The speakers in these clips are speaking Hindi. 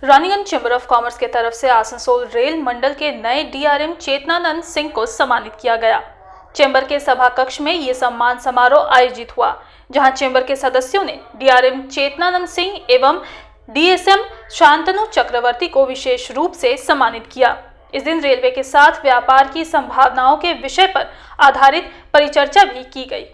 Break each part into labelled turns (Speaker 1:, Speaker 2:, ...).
Speaker 1: रानीगंज चैम्बर ऑफ कॉमर्स के तरफ से आसनसोल रेल मंडल के नए डीआरएम चेतनानंद सिंह को सम्मानित किया गया। चैम्बर के सभा कक्ष में ये सम्मान समारोह आयोजित हुआ, जहां चैम्बर के सदस्यों ने डीआरएम चेतनानंद सिंह एवं डीएसएम शांतनु चक्रवर्ती को विशेष रूप से सम्मानित किया। इस दिन रेलवे के साथ व्यापार की संभावनाओं के विषय पर आधारित परिचर्चा भी की गई।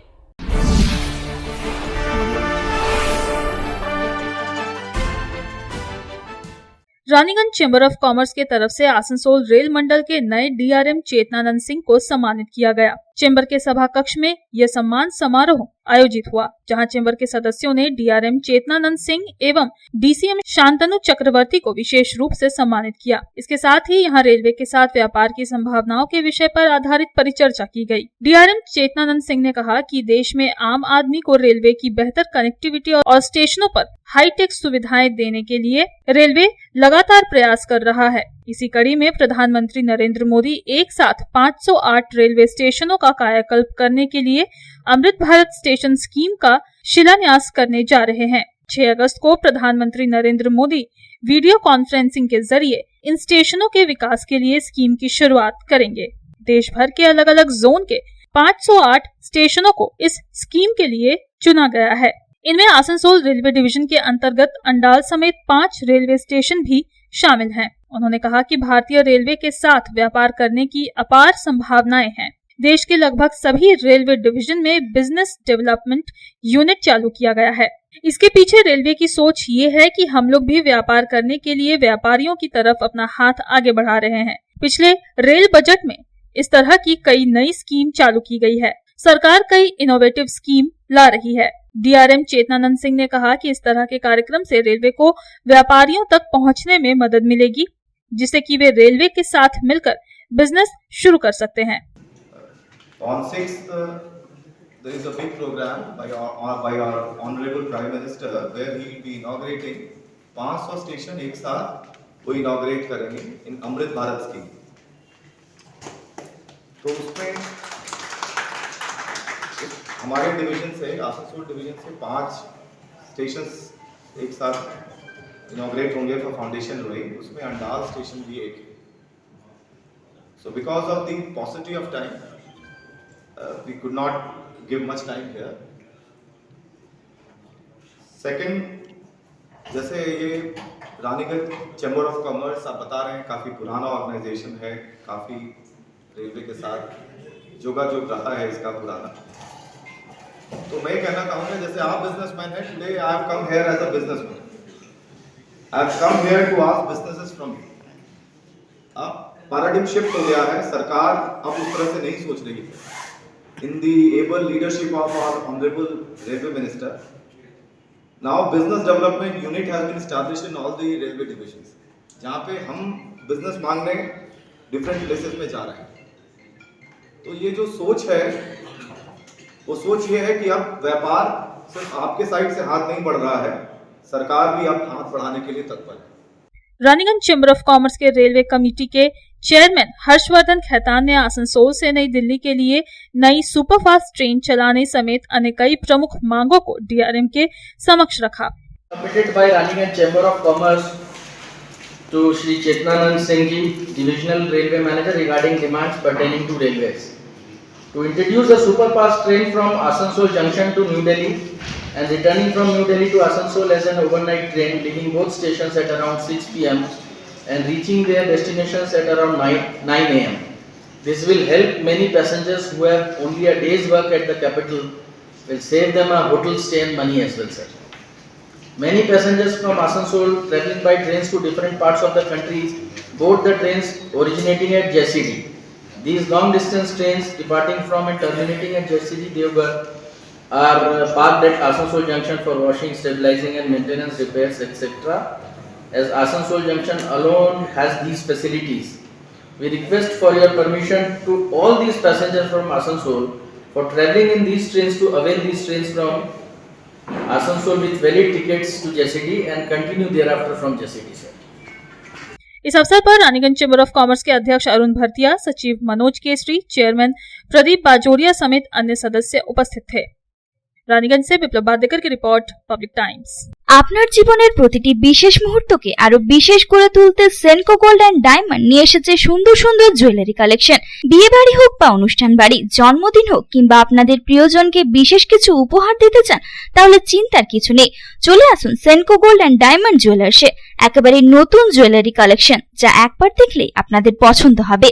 Speaker 1: रानीगंज चैम्बर ऑफ कॉमर्स के तरफ से आसनसोल रेल मंडल के नए डीआरएम चेतनानंद सिंह को सम्मानित किया गया। चैम्बर के सभा कक्ष में यह सम्मान समारोह आयोजित हुआ, जहां चैम्बर के सदस्यों ने डीआरएम चेतनानंद सिंह एवं डीसीएम शांतनु चक्रवर्ती को विशेष रूप से सम्मानित किया। इसके साथ ही यहां रेलवे के साथ व्यापार की संभावनाओं के विषय पर आधारित परिचर्चा की गई। डीआरएम चेतनानंद सिंह ने कहा कि देश में आम आदमी को रेलवे की बेहतर कनेक्टिविटी और स्टेशनों पर हाईटेक सुविधाएं देने के लिए रेलवे लगातार प्रयास कर रहा है। इसी कड़ी में प्रधानमंत्री नरेंद्र मोदी एक साथ 508 रेलवे स्टेशनों का कायाकल्प करने के लिए अमृत भारत स्टेशन स्कीम का शिलान्यास करने जा रहे हैं। 6 अगस्त को प्रधानमंत्री नरेंद्र मोदी वीडियो कॉन्फ्रेंसिंग के जरिए इन स्टेशनों के विकास के लिए स्कीम की शुरुआत करेंगे। देश भर के अलग अलग जोन के 508 स्टेशनों को इस स्कीम के लिए चुना गया है। इनमें आसनसोल रेलवे डिवीजन के अंतर्गत अंडाल समेत 5 रेलवे स्टेशन भी शामिल हैं। उन्होंने कहा कि भारतीय रेलवे के साथ व्यापार करने की अपार संभावनाएं हैं। देश के लगभग सभी रेलवे डिवीजन में बिजनेस डेवलपमेंट यूनिट चालू किया गया है। इसके पीछे रेलवे की सोच ये है कि हम लोग भी व्यापार करने के लिए व्यापारियों की तरफ अपना हाथ आगे बढ़ा रहे हैं। पिछले रेल बजट में इस तरह की कई नई स्कीम चालू की गई है। सरकार कई इनोवेटिव स्कीम ला रही है। डीआरएम चेतनानंद सिंह ने कहा कि इस तरह के कार्यक्रम से रेलवे को व्यापारियों तक पहुंचने में मदद मिलेगी, जिससे कि वे रेलवे के साथ मिलकर बिजनेस शुरू कर सकते हैं।
Speaker 2: On 6th, there is a big program by our Honorable Prime Minister where he will be inaugurating 500 station एक साथ वो इनॉग्रेट करेंगे इन अमृत भारत स्कीम। तो उसमें हमारे डिवीजन से, आसनसोल डिवीजन से 5 स्टेशन एक साथ इनॉग्रेट होंगे फॉर फाउंडेशन लोइंग। उसमें अंडाल स्टेशन भी एक है। So because of the paucity of time, we could not give much time here. Second, जैसे ये रानीगंज चैम्बर ऑफ कॉमर्स आप बता रहे हैं काफ़ी पुराना ऑर्गेनाइजेशन है, काफ़ी रेलवे के साथ जोगाजोग रहा है इसका पुराना। तो मैं कहना चाहूँगा जैसे आप बिजनेसमैन हैं, today I have come here as a businessman. I have come here to ask businesses from you. अब पैराडिम शिफ्ट हो गया है, सरकार अब उस तरह से नहीं सोच रही है। In the able leadership of our Honorable Railway Minister, now business development unit has been established in all the railway divisions, जहाँ पे हम business मांगने different places में जा रहे हैं। तो ये जो सोच है, वो सोच ये है कि अब व्यापार सिर्फ आपके साइड से हाथ नहीं बढ़ रहा है, सरकार भी अब हाथ बढ़ाने के लिए तत्पर है।
Speaker 1: रानीगंज चैम्बर ऑफ कॉमर्स के रेलवे कमेटी के चेयरमैन हर्षवर्धन खैतान ने आसनसोल से नई दिल्ली के लिए नई सुपरफास्ट ट्रेन चलाने समेत अन्य कई प्रमुख मांगों को डीआरएम के समक्ष रखा।
Speaker 3: Submitted by Raniganj Chamber of Commerce to Shri Chetnanand Singh ji, Divisional Railway Manager, regarding demands pertaining to railways. To introduce a superfast train from Asansol Junction to New Delhi and returning from New Delhi to Asansol as an overnight train, leaving both stations at around 6 p.m. and reaching their destinations at around 9 a.m. This will help many passengers who have only a day's work at the capital, will save them a hotel stay and money as well, sir. Many passengers from Asansol traveling by trains to different parts of the country board the trains originating at JCD. These long distance trains departing from and terminating at JCD Devgarh are parked at Asansol Junction for washing, stabilizing and maintenance repairs, etc. As Asansol Junction alone has these facilities, we request for your permission to all these passengers from Asansol for travelling in these trains to avail these trains from Asansol with valid tickets to JCD and continue thereafter from JCD, sir.
Speaker 1: इस अवसर पर रानीगंज चैम्बर ऑफ कॉमर्स के अध्यक्ष अरुण भरतिया, सचिव मनोज केसरी, चेयरमैन प्रदीप बाजोरिया समेत अन्य सदस्य उपस्थित थे। रानीगंज से विप्लव बादेकर की रिपोर्ट, पब्लिक टाइम्स।
Speaker 4: আপনার জীবনের প্রতিটি বিশেষ মুহূর্তকে আরো বিশেষ করে তুলতে সেনকো গোল্ড এন্ড ডায়মন্ড নিয়ে এসেছে সুন্দর সুন্দর জুয়েলারি কালেকশন। বিয়ে বাড়ি হোক বা অনুষ্ঠান বাড়ি, জন্মদিন হোক কিংবা আপনাদের প্রিয়জনকে বিশেষ কিছু উপহার দিতে চান, তাহলে চিন্তার কিছু নেই। চলে আসুন সেনকো গোল্ড এন্ড ডায়মন্ড জুয়েলার্সে। একেবারে নতুন জুয়েলারি কালেকশন যা একবার দেখলেই আপনাদের পছন্দ হবে।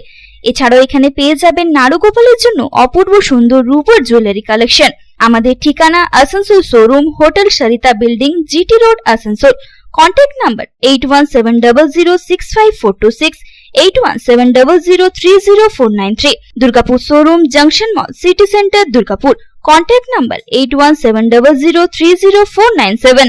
Speaker 4: এছাড়াও এখানে পেয়ে যাবেন নারুগোপালের জন্য অপূর্ব সুন্দর রূপোর জুয়েলারি কালেকশন। আমাদের ঠিকানা Asansol showroom, hotel Sarita building, GT road, Asansol. Contact number 8170065426, 8170030493। Durgapur showroom, junction mall, city centre, Durgapur. Contact number 8170030497।